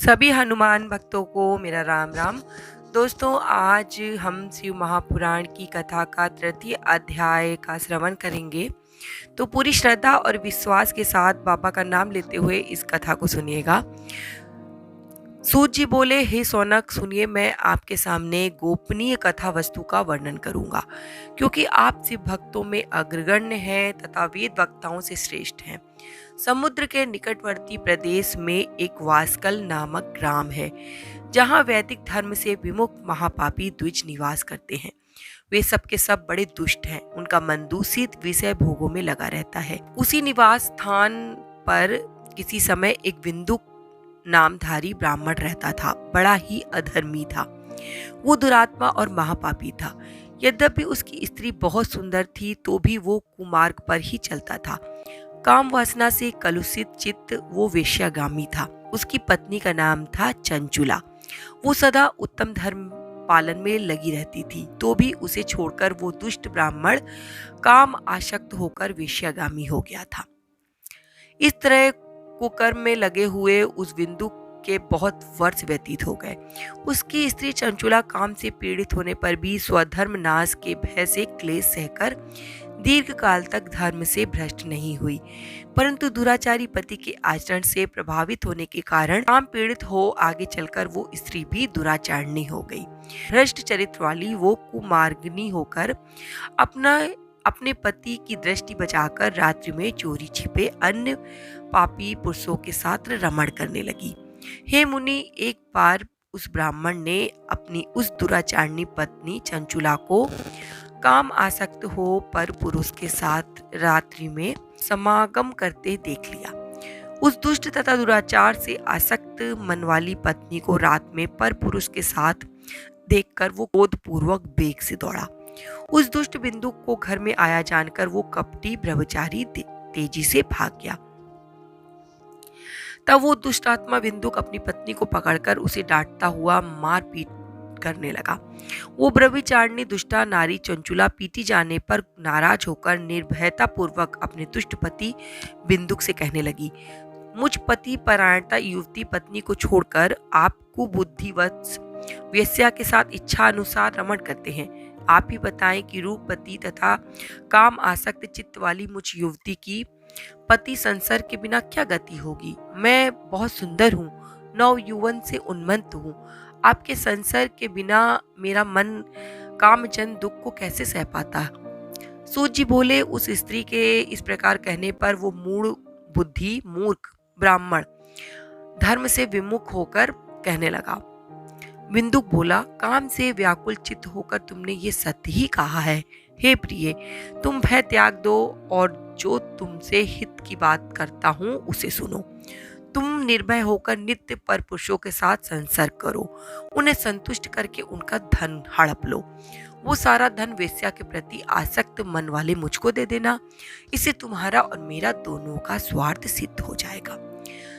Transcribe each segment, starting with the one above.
सभी हनुमान भक्तों को मेरा राम राम। दोस्तों, आज हम शिव महापुराण की कथा का तृतीय अध्याय का श्रवण करेंगे। तो पूरी श्रद्धा और विश्वास के साथ बाबा का नाम लेते हुए इस कथा को सुनिएगा। सूत जी बोले, हे सौनक, सुनिए, मैं आपके सामने गोपनीय कथा वस्तु का वर्णन करूंगा, क्योंकि आप शिव भक्तों में अग्रगण्य हैं तथा वेद वक्ताओं से श्रेष्ठ हैं। समुद्र के निकटवर्ती प्रदेश में एक वास्कल नामक ग्राम है, जहाँ वैदिक धर्म से विमुख महापापी द्विज निवास करते हैं। वे सब के सब बड़े दुष्ट हैं। उनका मन दूषित विषय भोगों में लगा रहता है। उसी निवास स्थान पर किसी समय एक बिंदु नामधारी ब्राह्मण रहता था। बड़ा ही अधर्मी था। वो दुरात्मा और महापापी था। यद्यपि उसकी स्त्री बहुत सुंदर थी, तो भी वो कुमार्ग पर ही चलता था। काम वासना से कलुषित चित्त वो वेश्यागामी था। उसकी पत्नी का नाम था चंचुला। वो सदा उत्तम धर्म पालन में लगी रहती थी, तो भी उसे छोड़कर वो दुष्ट ब्राह्मण काम आसक्त होकर वेश्यागामी हो गया था। इस तरह कुकर्म में लगे हुए उस बिंदु के बहुत वर्ष व्यतीत हो गए। उसकी स्त्री चंचुला काम से पीड़ित होने पर भी स्वधर्म नाश के भय से क्लेश सहकर दीर्घ काल तक धर्म से भ्रष्ट नहीं हुई, परंतु दुराचारी पति के आचरण से प्रभावित होने के कारण काम पीड़ित हो आगे चलकर वो स्त्री भी दुराचारणी हो गई। भ्रष्ट चरित्र वाली वो कुमार्गिनी होकर अपने पति की दृष्टि बचाकर रात्रि में चोरी छिपे अन्य पापी पुरुषों के साथ रमण करने लगी। हे मुनि, एक बार उस ब्राह्मण ने अपनी उस दुराचारणी पत्नी चंचुला को काम आसक्त हो पर पुरुष के साथ रात्रि में समागम करते देख लिया। उस दुष्ट तथा दुराचार से आसक्त मन वाली पत्नी को रात में पर पुरुष के साथ देखकर वो क्रोधपूर्वक बेग से दौड़ा। उस दुष्ट बिंदु को घर में आया जानकर वो कपटी ब्रह्मचारी तेजी से भाग गया। तब वो दुष्टात्मा बिंदुक अपनी पत्नी को पकड़कर उसे डांटता हुआ मारपीट करने लगा। वो ब्रह्मचारिणी दुष्टा नारी चंचुला पीटी जाने पर नाराज होकर निर्भयता पूर्वक अपने दुष्ट पति बिंदुक से कहने लगी, मुझ पति परायणता युवती पत्नी को छोड़कर आप कुबुद्धिवश वेश्या के साथ इच्छा अनुसार रमण करते हैं। आप ही बताएं कि रूपवती तथा काम आसक्त चित्त वाली मुझ युवती की पति संसार के बिना क्या गति होगी। मैं बहुत सुंदर हूँ, नव यौवन से उन्मत्त हूँ। आपके संसार के बिना मेरा मन कामजन दुख को कैसे सह पाता। सूत जी बोले, उस स्त्री के इस प्रकार कहने पर वो मूढ़ बुद्धि मूर्ख ब्राह्मण धर्म से विमुख होकर कहने लगा। बिंदुक बोला, काम से व्याकुल चित्त होकर तुमने ये सत्य ही कहा है। हे प्रिय, तुम भय त्याग दो और जो तुमसे हित की बात करता हूँ उसे सुनो। तुम निर्भय होकर नित्य पर पुरुषों के साथ संसर्ग करो। उन्हें संतुष्ट करके उनका धन हड़प लो। वो सारा धन वेश्या के प्रति आसक्त मन वाले मुझको दे देना। इससे तुम्हारा और मेरा दोनों का स्वार्थ सिद्ध हो जाएगा।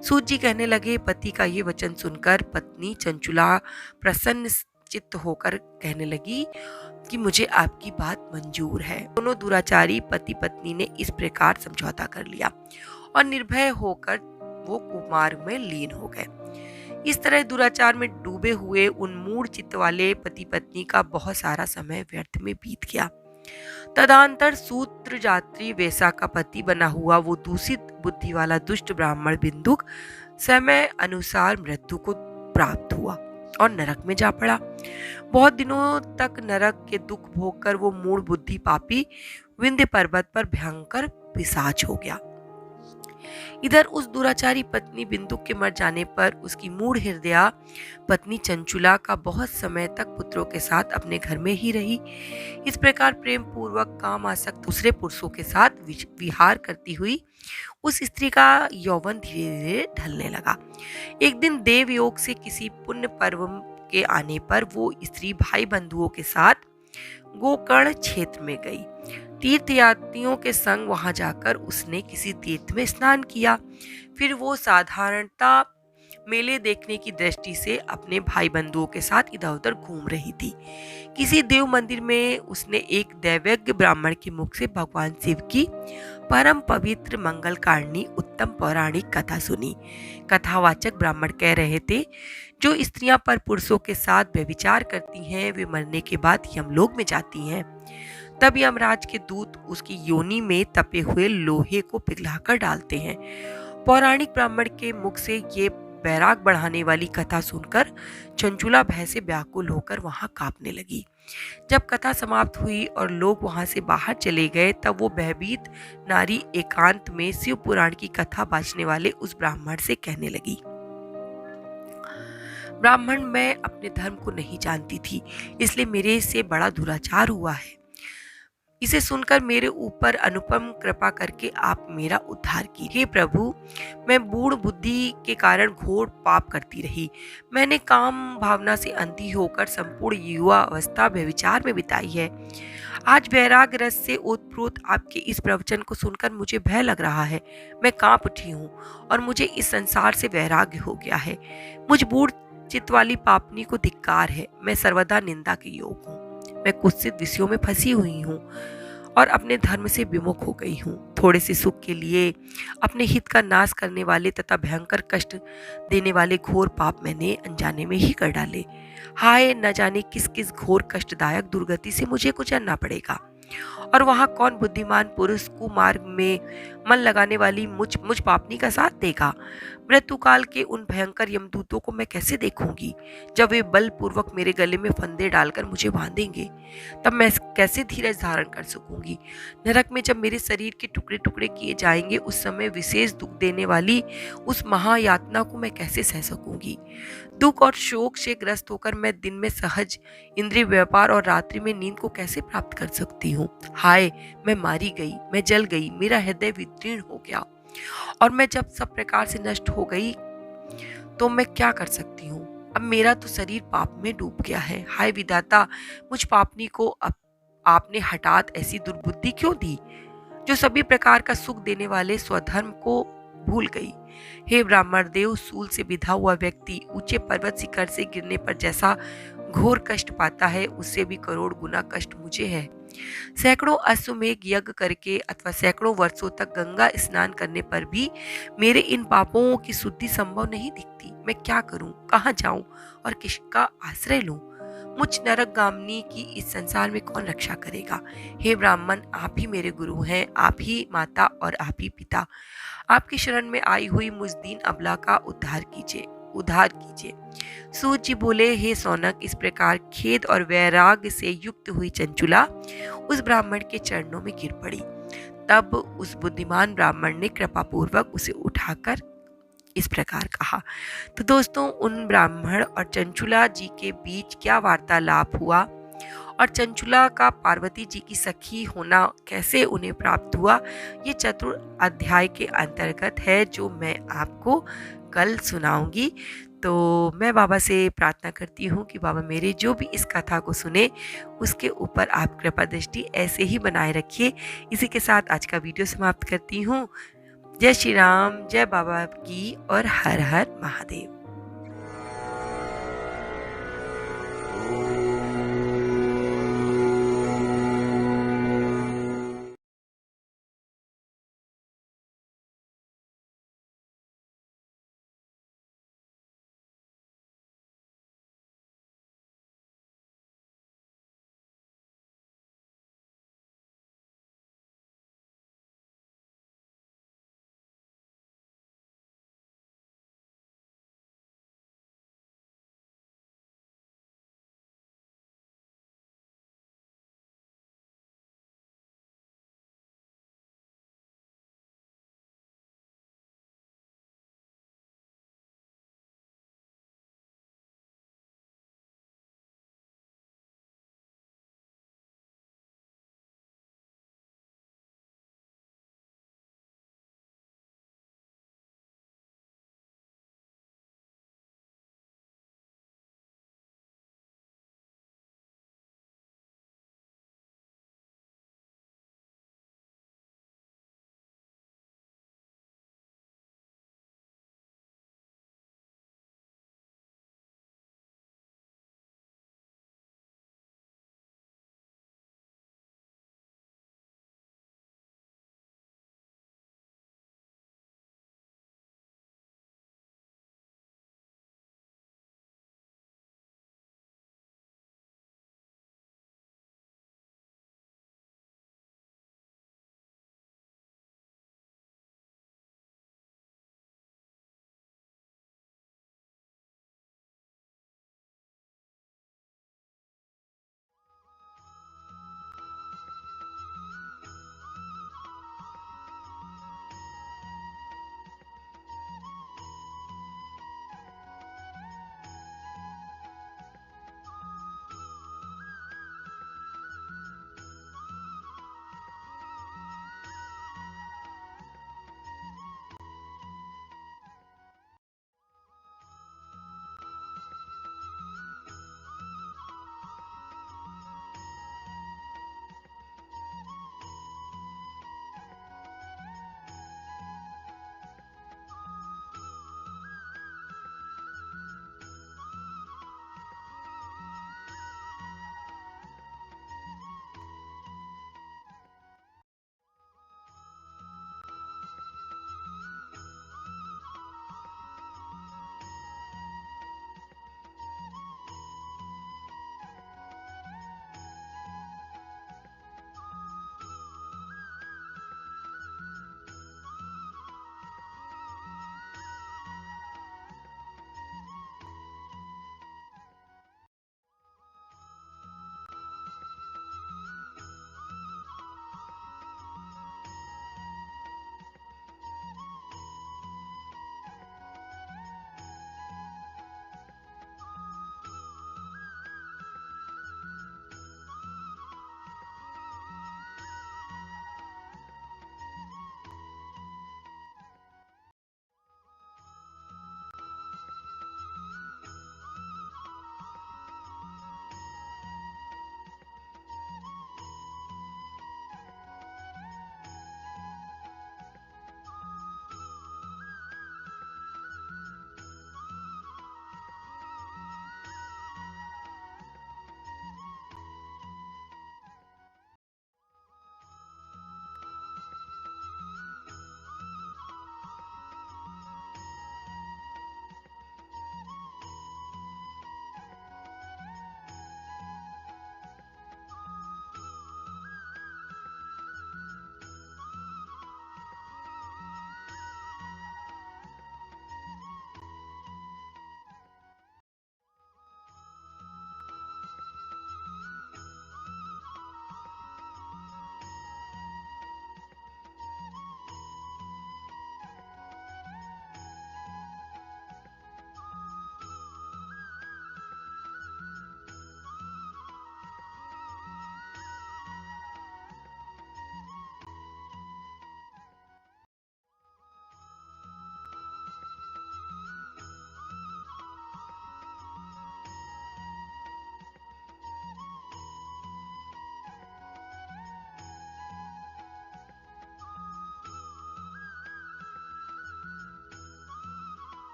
सूत जी कहने लगे, पति का ये वचन सुनकर पत्नी चंचुला प्रसन्न चित्त होकर कहने लगी कि मुझे आपकी बात मंजूर है। दोनों दुराचारी पति पत्नी ने इस प्रकार समझौता कर लिया और निर्भय होकर वो कुमार्ग में लीन हो गए। इस तरह दुराचार में डूबे हुए उन मूढ़ चित्त वाले पति पत्नी का बहुत सारा समय व्यर्थ में बीत गया। तदंतर सूत्र जात्री वेसा का पति बना हुआ वो दूषित बुद्धि वाला दुष्ट ब्राह्मण बिंदुक समय अनुसार मृत्यु को प्राप्त हुआ और नरक में जा पड़ा। बहुत दिनों तक नरक के दुख भोगकर वो मूढ़ बुद्धि पापी विंध्य पर्वत पर भयंकर पिशाच हो गया। इधर उस दुराचारी पत्नी बिंदुक के मर जाने पर उसकी मूढ़ हृदया पत्नी चंचुला का बहुत समय तक पुत्रों के साथ अपने घर में ही रही। इस प्रकार प्रेम पूर्वक काम आसक्त दूसरे पुरुषों के साथ विहार करती हुई उस स्त्री का यौवन धीरे धीरे ढलने लगा। एक दिन देव योग से किसी पुण्य पर्व के आने पर वो स्त्री भाई बंधुओं के साथ गोकर्ण क्षेत्र में गई। तीर्थयात्रियों के संग वहां जाकर उसने किसी तीर्थ में स्नान किया। फिर वो साधारणता मेले देखने की दृष्टि से अपने भाई बंधुओं के साथ इधर उधर घूम रही थी। किसी देव मंदिर में उसने एक दैवज्ञ ब्राह्मण के मुख से भगवान शिव की परम पवित्र मंगलकारिणी उत्तम पौराणिक कथा सुनी। कथावाचक ब्राह्मण कह रहे थे, जो स्त्रियां पर पुरुषों के साथ व्यभिचार करती हैं वे मरने के बाद यमलोक में जाती हैं। तब यमराज के दूत उसकी योनि में तपे हुए लोहे को पिघलाकर डालते हैं। पौराणिक ब्राह्मण के मुख से ये बैराग बढ़ाने वाली कथा सुनकर चंचुला भय से व्याकुल होकर वहां कांपने लगी। जब कथा समाप्त हुई और लोग वहां से बाहर चले गए, तब वो भयभीत नारी एकांत में शिव पुराण की कथा बांचने वाले उस ब्राह्मण से कहने लगी, ब्राह्मण, मैं अपने धर्म को नहीं जानती थी, इसलिए मेरे से बड़ा दुराचार हुआ है। इसे सुनकर मेरे ऊपर अनुपम कृपा करके आप मेरा उद्धार कीजिए। हे प्रभु, मैं बूढ़ बुद्धि के कारण घोर पाप करती रही। मैंने काम भावना से अंधी होकर संपूर्ण युवा अवस्था व्यभिचार में बिताई है। आज वैराग रस से ओतप्रोत आपके इस प्रवचन को सुनकर मुझे भय लग रहा है। मैं कांप उठी हूँ और मुझे इस संसार से वैराग्य हो गया है। मुझ बूढ़ चित्त वाली पापनी को धिक्कार है। मैं सर्वदा निंदा के योग हूँ। मैं कुत्सित विषयों में फंसी हुई हूँ और अपने धर्म से विमुख हो गई हूँ। थोड़े से सुख के लिए अपने हित का नाश करने वाले तथा भयंकर कष्ट देने वाले घोर पाप मैंने अनजाने में ही कर डाले। हाय, न जाने किस किस घोर कष्टदायक दुर्गति से मुझे गुजरना पड़ेगा, और वहां कौन बुद्धिमान पुरुष कुमार्ग में मन लगाने वाली मुझ पापनी का साथ देगा। मृत्यु काल के उन भयंकर यमदूतों को मैं कैसे देखूंगी, जब वे बलपूर्वक मेरे गले में फंदे डालकर मुझे बांधेंगे। तब मैं कैसे धीरज धारण कर सकूंगी। नरक में जब मेरे शरीर के टुकड़े टुकड़े किए जाएंगे, उस समय विशेष दुख देने वाली उस महायातना को मैं कैसे सह सकूंगी। दुख और शोक से ग्रस्त होकर मैं दिन में सहज इंद्रिय व्यापार और रात्रि में नींद को कैसे प्राप्त कर सकती हूँ। हाय, मैं मारी गई, मैं जल गई, मेरा हृदय विदीर्ण हो गया, और मैं जब सब प्रकार से नष्ट हो गई तो मैं क्या कर सकती हूँ। अब मेरा तो शरीर पाप में डूब गया है। हाय विधाता, मुझ पापनी को अब आपने हठात ऐसी दुर्बुद्धि क्यों दी, जो सभी प्रकार का सुख देने वाले स्वधर्म को भूल गई। हे ब्राह्मण देव, सूल से बिधा हुआ व्यक्ति ऊंचे पर्वत शिखर से गिरने पर जैसा घोर कष्ट पाता है, उससे भी करोड़ गुना कष्ट मुझे है। सैकड़ों अश्वमेघ यज्ञ करके अथवा सैकड़ों वर्षों तक गंगा स्नान करने पर भी मेरे इन पापों की शुद्धि संभव नहीं दिखती। मैं क्या करूं, कहाँ जाऊं और किसका आश्रय लूं। मुझ नरकगामिनी की इस संसार में कौन रक्षा करेगा। हे ब्राह्मण, आप ही मेरे गुरु हैं, आप ही माता और आप ही पिता। आपकी शरण में आई हुई मुझ दीन अबला का उद्धार कीजिए। सूत जी बोले, हे सौनक, इस प्रकार खेद और वैराग्य से युक्त हुई चंचुला उस ब्राह्मण के चरणों में गिर पड़ी। तब उस बुद्धिमान ब्राह्मण ने कृपा पूर्वक उसे उठाकर इस प्रकार कहा। तो दोस्तों, उन ब्राह्मण और चंचुला जी के बीच क्या वार्तालाप हुआ और चंचुला का पार्वती जी की सखी होना कैसे उन्हें प्राप्त हुआ, ये चतुर्थ अध्याय के अंतर्गत है, जो मैं आपको कल सुनाऊंगी। तो मैं बाबा से प्रार्थना करती हूँ कि बाबा मेरे जो भी इस कथा को सुने, उसके ऊपर आप कृपा दृष्टि ऐसे ही बनाए रखिए। इसी के साथ आज का वीडियो समाप्त करती हूँ। जय श्री राम, जय बाबा की, और हर हर महादेव।